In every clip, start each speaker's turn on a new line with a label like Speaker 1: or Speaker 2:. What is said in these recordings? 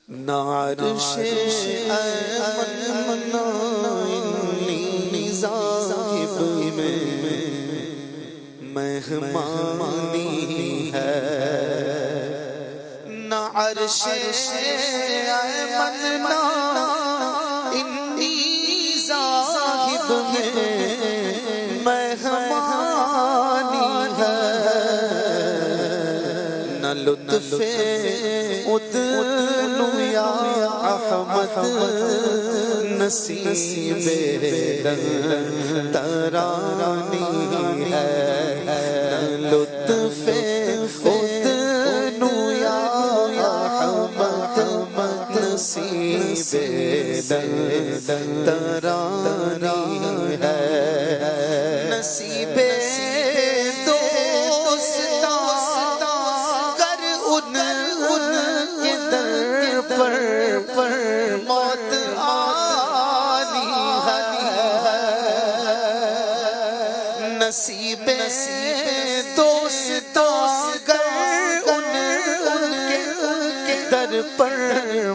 Speaker 1: نعرش ایمن منائنی ذاہب میں مہمانی ہے نعرش ایمن منائنی ذاہب میں مہمانی ہے نہ لطف ادنو یا احمد نصیب ترانی ہے لطف ادنو یا احمد نصیب ترانی ہے نصیب موت آنی ہے نصیب دوست گر ان کے در پر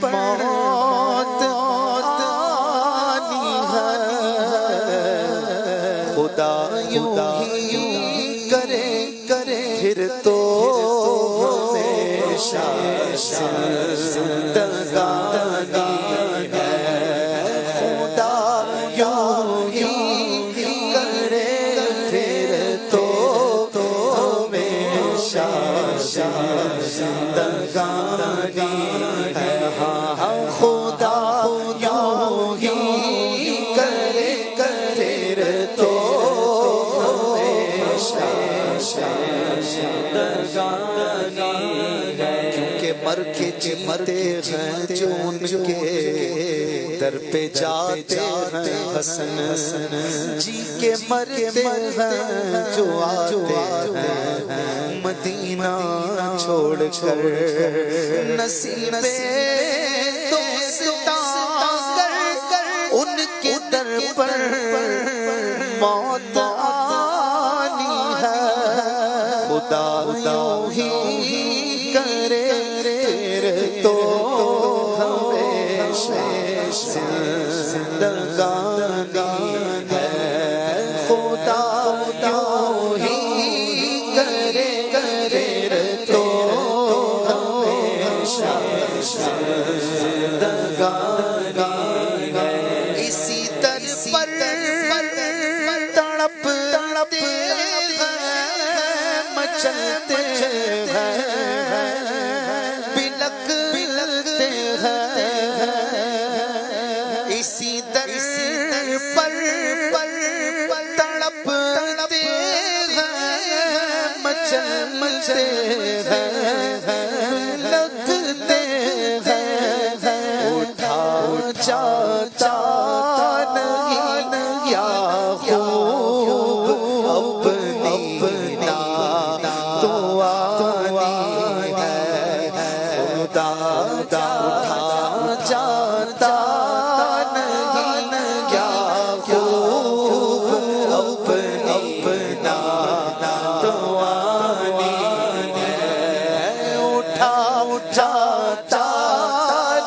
Speaker 1: موت آنی ہے خدا یوں ہی کرے پھر تو ہمیشہ زندگانی ہے خدا یوں ہی کرے پھر تو ہمیشہ زندگانی ہے خدا یوں ہی کرے پھر تو ہمیشہ زندگانی ہے کیونکہ مر کے جیتے ہیں جو ان کے در پہ جاتے ہیں حسن جی کے مرتے ہیں جو آتے ہیں مدینہ چھوڑ کر نصیب ان کے در پر موت آنی ہے خدا یوں ہی کرے تو ہمیشہ زندگانی ہے خدا یوں ہی کرے تو ہمیشہ زندگانی ہے اسی در پر تڑپتے ہیں مچلتے ہیں بلکتے ہیں اسی در پر تڑپتے ہیں مچلتے ہیں لگتے ہیں اٹھا جاتا نہیں یا خوب اپنی توانی ہے خدا اٹھا جاتا نہیں یا خوب اپنی توانی ہے اٹھا جاتا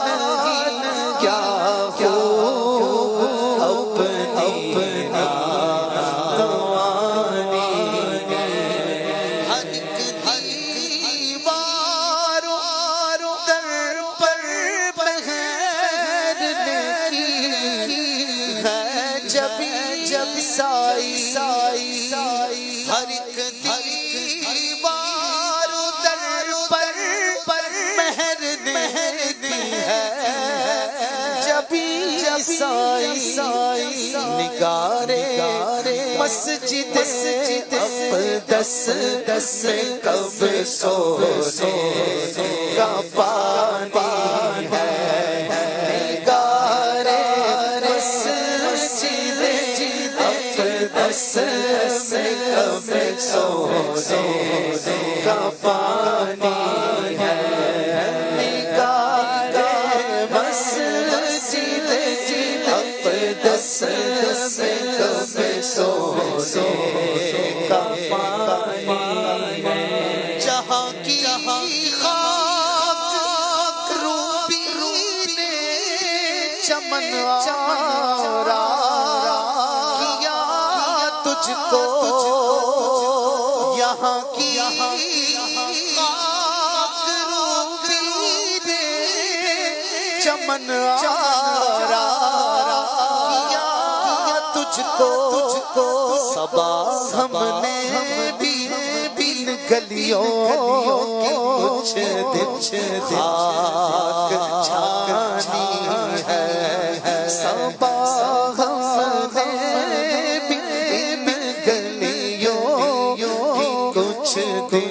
Speaker 1: نہیں یا خوب اپنی توانی ہے ہر ایک دیوار در پر پہرنے کی ہے جب سائی ہر ایک دیوار در پر پہرنے کی ہے جب سائی نگارے مسجد اقدس کب سونے کا پانی ہے نگارے مسجد اقدس کب سونے کا پانی ہے نگارے مسجد اقدس کب سونے کا پانی ہے جہاں کی خاک روبی چمن آرا کیا تجھ کو یہاں کی خاک روتی نے چمن آرا کیا تجھ کو صبا ہم نے بھی بن گلیوں کی کچھ دن خاک چھانی ہے صبا ہم نے بھی بن گلیوں کی کچھ دن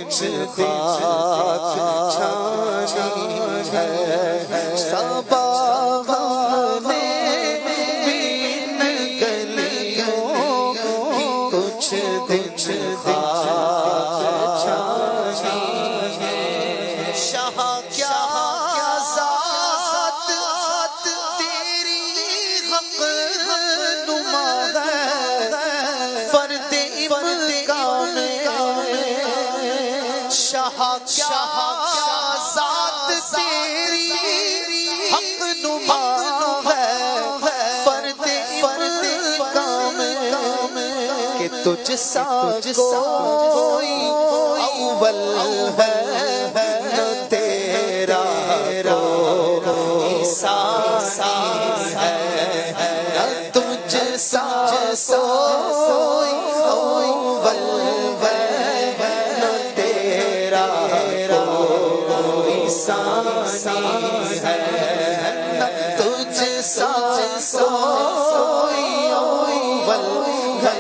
Speaker 1: خاک چھانی ہے صبا ہم نے بن گلیوں کی کچھ دن خاک چھانی ہے شاہ کیا ذات تیری حق نما ہے فرد امکان شاہ کیا ذات تیری حق نما ہے فرد امکان کہ تجھ سا کوئی اول ہے نہ تیرا کوئی ثانی ہے نہ تجھ سا کوئی اول ہے نہ تیرا کوئی ثانی ہے نہ تجھ سا کوئی اول ہے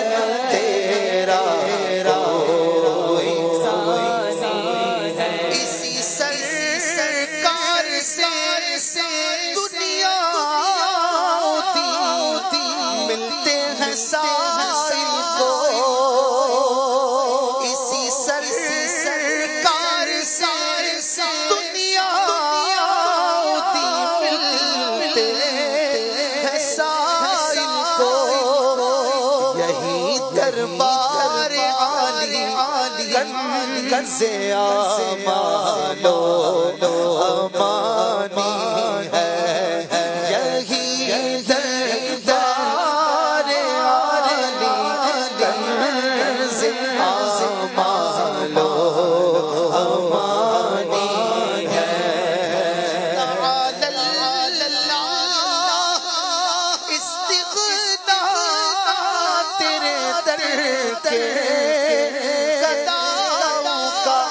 Speaker 1: نہ تیرا کوئی ثانی ہے اسی سرکار سے دنیا ہوتی ملتے ہیں سائل کو اسی سرکار سے دنیا ہوتی ملتے ہیں سائل کو یہی دربار عالی کنز آمالو امانی ہے یہی دربار عالی کنز آمالو امانی ہے تعالی اللہ استغنا تیرے در کے قدموں کا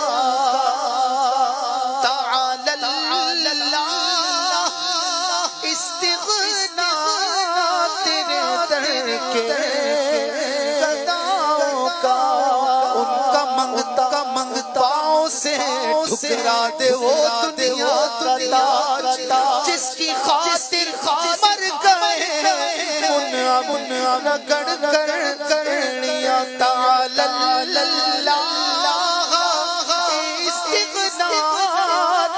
Speaker 1: تعالی اللہ استغنا تیرے در کے قدموں کا ان کا منگتا پاؤں سے ٹھکرا دے وہ دنیا تاج جس کی خاطر مر گئے ان گڑ کرنیا تعالی اللہ استغنا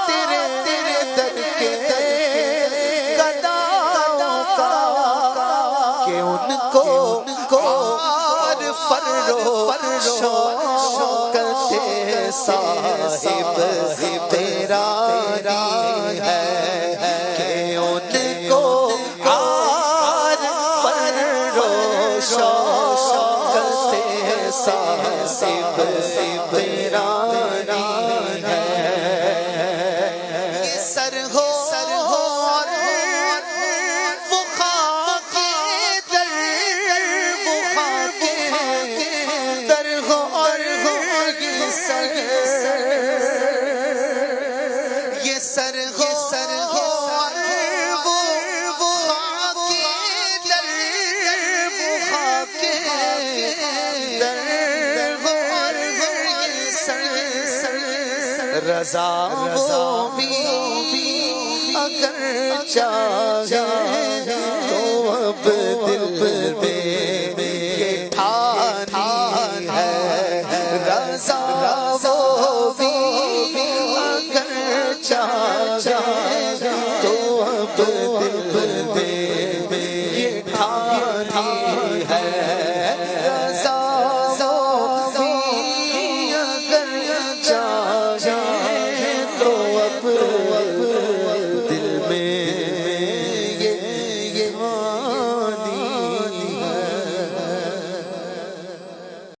Speaker 1: تیرے در کے قدموں کا کہ ان کو اور شوکت صاحب تیرا ہے کہ ان کو اور شوکت صاحب تیرا ہے یہ سر ہو وہ خاک در وہ خاک در ہو اور یہ سر ہو وہ خاک در وہ خاک در ہو اور یہ سر رضا وہ بھی اگر چاہے تو اب دل میں یہ ٹھانی ہے رضا وہ بھی اگر چاہے